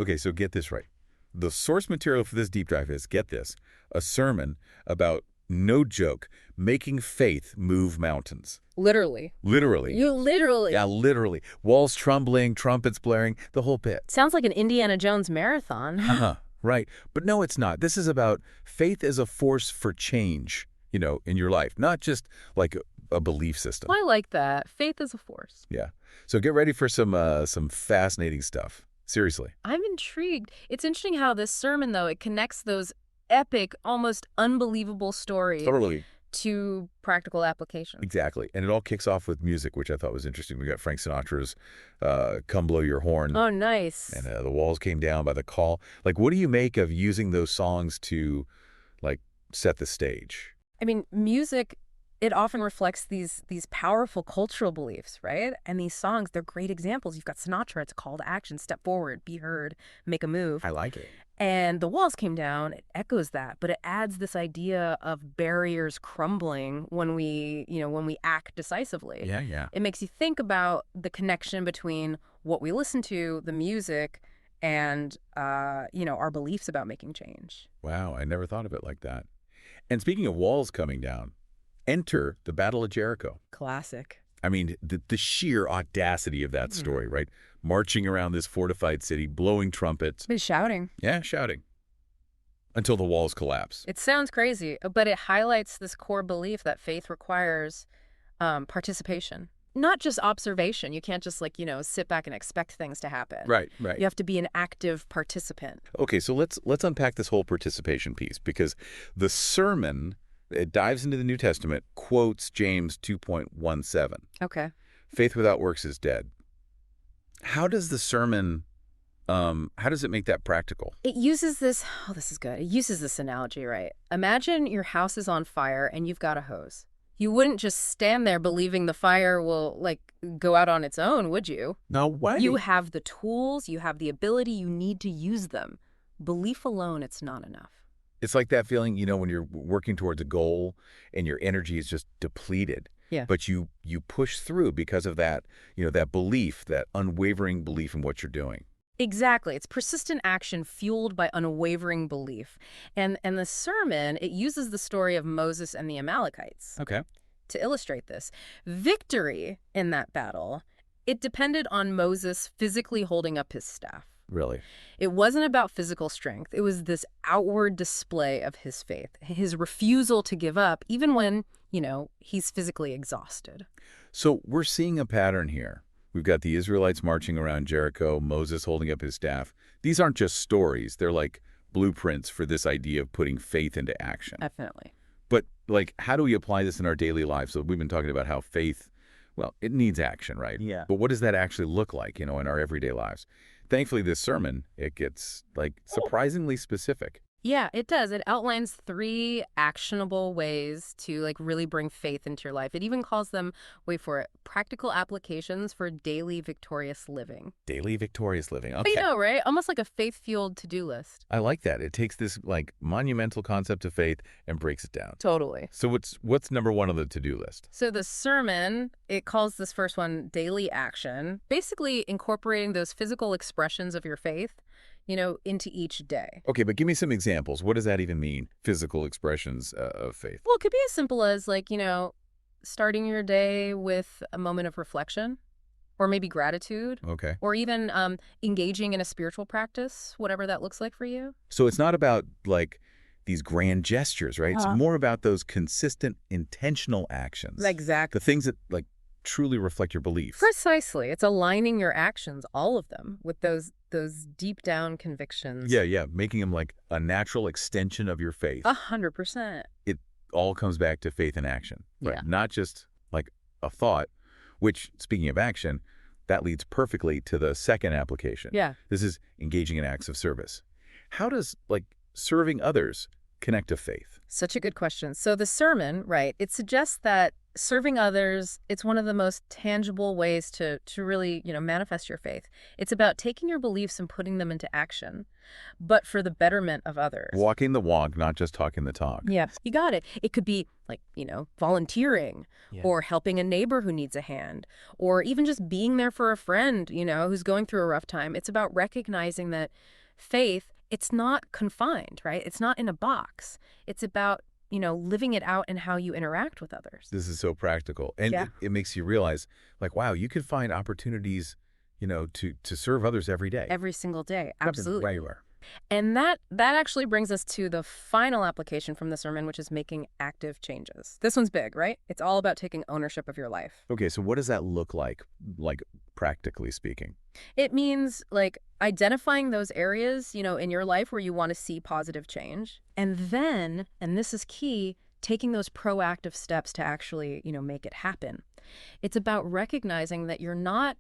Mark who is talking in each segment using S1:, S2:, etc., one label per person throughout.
S1: Okay, so get this right. The source material for this deep dive is, get this, a sermon about, no joke, making faith move mountains.
S2: Literally.
S1: Literally.
S2: You literally.
S1: Yeah, literally. Walls trembling, trumpets blaring, the whole bit.
S2: Sounds like an Indiana Jones marathon.
S1: Right. But no, it's not. This is about faith as a force for change, in your life, not just like a belief system.
S2: I like that. Faith is a force.
S1: Yeah. So get ready for some fascinating stuff. Seriously.
S2: I'm intrigued. It's interesting how this sermon, though, it connects those epic, almost unbelievable stories
S1: Totally.
S2: to practical application.
S1: Exactly. And it all kicks off with music, which I thought was interesting. We got Frank Sinatra's Come Blow Your Horn.
S2: Oh, nice.
S1: And The Walls Came Down by The Call. Like, what do you make of using those songs to, like, set the stage?
S2: I mean, music, it often reflects these powerful cultural beliefs, right? And these songs, they're great examples. You've got Sinatra, it's a call to action, step forward, be heard, make a move.
S1: I like it.
S2: And The Walls Came Down, it echoes that, but it adds this idea of barriers crumbling when we act decisively.
S1: Yeah.
S2: It makes you think about the connection between what we listen to, the music, and, our beliefs about making change.
S1: Wow, I never thought of it like that. And speaking of walls coming down, enter the Battle of Jericho.
S2: Classic.
S1: I mean, the sheer audacity of that story, right? Marching around this fortified city, blowing trumpets.
S2: But shouting.
S1: Yeah, shouting. Until the walls collapse.
S2: It sounds crazy, but it highlights this core belief that faith requires participation. Not just observation. You can't just sit back and expect things to happen.
S1: Right.
S2: You have to be an active participant.
S1: Okay, so let's unpack this whole participation piece, because the sermon, it dives into the New Testament, quotes James 2.17.
S2: Okay.
S1: Faith without works is dead. How does the sermon, how does it make that practical?
S2: It uses this analogy, right? Imagine your house is on fire and you've got a hose. You wouldn't just stand there believing the fire will, go out on its own, would you?
S1: No way.
S2: You have the tools, you have the ability, you need to use them. Belief alone, it's not enough.
S1: It's like that feeling, when you're working towards a goal and your energy is just depleted.
S2: Yeah.
S1: But you push through because of that, that belief, that unwavering belief in what you're doing.
S2: Exactly. It's persistent action fueled by unwavering belief. And the sermon, it uses the story of Moses and the Amalekites.
S1: Okay.
S2: To illustrate this. Victory in that battle, it depended on Moses physically holding up his staff.
S1: Really?
S2: It wasn't about physical strength. It was this outward display of his faith, his refusal to give up, even when, he's physically exhausted.
S1: So we're seeing a pattern here. We've got the Israelites marching around Jericho, Moses holding up his staff. These aren't just stories. They're like blueprints for this idea of putting faith into action.
S2: Definitely.
S1: But, how do we apply this in our daily lives? So we've been talking about how faith, well, it needs action, right?
S3: Yeah.
S1: But what does that actually look like, in our everyday lives? Thankfully, this sermon, it gets, surprisingly specific.
S2: Yeah, it does. It outlines 3 actionable ways to really bring faith into your life. It even calls them, wait for it, practical applications for daily victorious living.
S1: Daily victorious living. Okay.
S2: But you know, right? Almost like a faith-fueled to-do list.
S1: I like that. It takes this monumental concept of faith and breaks it down.
S2: Totally.
S1: So what's number 1 on the to-do list?
S2: So the sermon, it calls this first one daily action, basically incorporating those physical expressions of your faith, into each day.
S1: Okay, but give me some examples. What does that even mean, physical expressions of faith?
S2: Well, it could be as simple as starting your day with a moment of reflection, or maybe gratitude.
S1: Okay.
S2: Or even engaging in a spiritual practice, whatever that looks like for you.
S1: So it's not about these grand gestures, right? It's more about those consistent, intentional actions.
S2: Exactly.
S1: The things that truly reflect your belief.
S2: Precisely. It's aligning your actions, all of them, with those deep down convictions.
S1: Yeah. Making them a natural extension of your faith.
S2: 100%.
S1: It all comes back to faith in action. Right?
S2: Yeah.
S1: Not just a thought, which, speaking of action, that leads perfectly to the second application.
S2: Yeah.
S1: This is engaging in acts of service. How does serving others connect to faith?
S2: Such a good question. So the sermon, right, it suggests that serving others, it's one of the most tangible ways to really, manifest your faith. It's about taking your beliefs and putting them into action, but for the betterment of others.
S1: Walking the walk, not just talking the talk.
S2: Yeah, you got it. It could be like, volunteering
S3: Yeah.
S2: or helping a neighbor who needs a hand or even just being there for a friend, who's going through a rough time. It's about recognizing that faith, it's not confined, right? It's not in a box. It's about, living it out in how you interact with others.
S1: This is so practical. And
S2: Yeah.
S1: it makes you realize, like, wow, you could find opportunities, to serve others every day.
S2: Every single day.
S1: No matter
S2: Absolutely.
S1: where you are.
S2: And that actually brings us to the final application from the sermon, which is making active changes. This one's big, right? It's all about taking ownership of your life.
S1: Okay, so what does that look like practically speaking?
S2: It means like identifying those areas, in your life where you want to see positive change. And then, and this is key, taking those proactive steps to actually, make it happen. It's about recognizing that you're not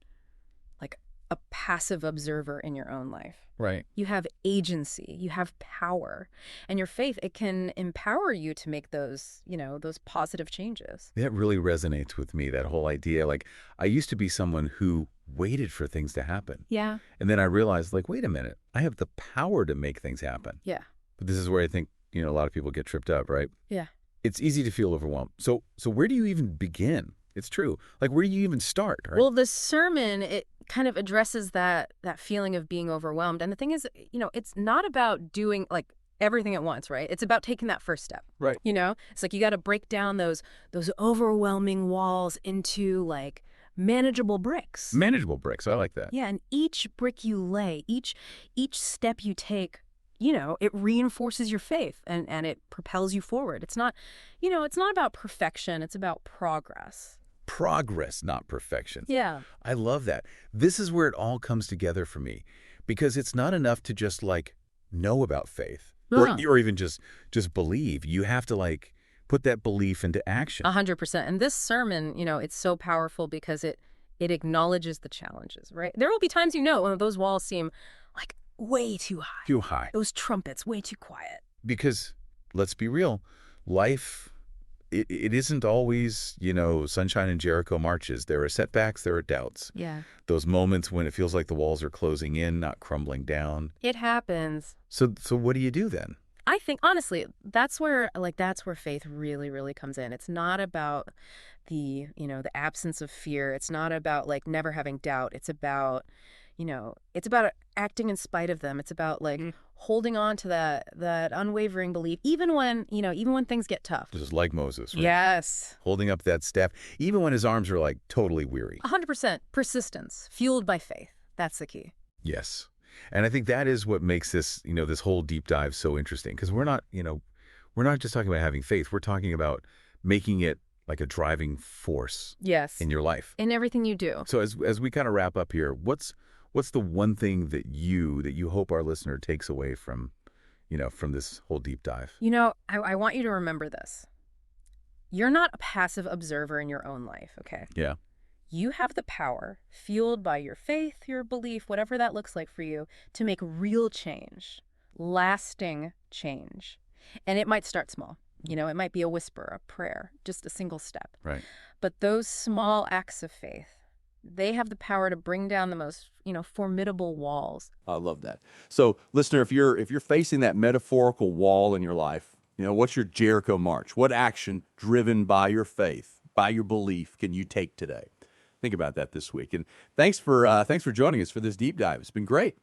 S2: like a passive observer in your own life.
S1: Right.
S2: You have agency, you have power, and your faith, it can empower you to make those, those positive changes.
S1: That really resonates with me, that whole idea. Like, I used to be someone who waited for things to happen.
S2: Yeah.
S1: And then I realized, like, wait a minute, I have the power to make things happen.
S2: Yeah.
S1: But this is where I think, a lot of people get tripped up, right?
S2: Yeah.
S1: It's easy to feel overwhelmed. So where do you even begin? It's true. Like, where do you even start? Right?
S2: Well, the sermon, it kind of addresses that feeling of being overwhelmed. And the thing is, it's not about doing like everything at once, right? It's about taking that first step.
S1: Right.
S2: It's like you got to break down those overwhelming walls into like manageable bricks.
S1: Manageable bricks. I like that.
S2: Yeah, and each brick you lay, each step you take, it reinforces your faith and it propels you forward. It's not, it's not about perfection. It's about progress.
S1: Progress, not perfection.
S2: Yeah.
S1: I love that. This is where it all comes together for me, because it's not enough to just like know about faith or even just believe. You have to like put that belief into action.
S2: 100%. And this sermon, it's so powerful because it acknowledges the challenges, right? There will be times, when those walls seem like way too high.
S1: Too high.
S2: Those trumpets way too quiet.
S1: Because let's be real, life, it isn't always, sunshine and Jericho marches. There are setbacks, there are doubts.
S2: Yeah.
S1: Those moments when it feels like the walls are closing in, not crumbling down.
S2: It happens.
S1: So what do you do then?
S2: I think, honestly, that's where faith really, really comes in. It's not about the absence of fear. It's not about like never having doubt. It's about, it's about acting in spite of them. It's about like holding on to that unwavering belief, even when things get tough.
S1: Just like Moses, right?
S2: Yes.
S1: Holding up that staff, even when his arms are like totally weary.
S2: 100% persistence, fueled by faith. That's the key.
S1: Yes. And I think that is what makes this, this whole deep dive so interesting, because we're not just talking about having faith. We're talking about making it like a driving force
S2: Yes.
S1: in your life.
S2: In everything you do.
S1: So as we kind of wrap up here, what's the one thing that you hope our listener takes away from this whole deep dive?
S2: I want you to remember this. You're not a passive observer in your own life, okay?
S1: Yeah.
S2: You have the power, fueled by your faith, your belief, whatever that looks like for you, to make real change, lasting change. And it might start small. It might be a whisper, a prayer, just a single step.
S1: Right.
S2: But those small acts of faith, they have the power to bring down the most, formidable walls.
S3: I love that. So, listener, if you're facing that metaphorical wall in your life, what's your Jericho march? What action driven by your faith, by your belief, can you take today? Think about that this week. And thanks for joining us for this deep dive. It's been great.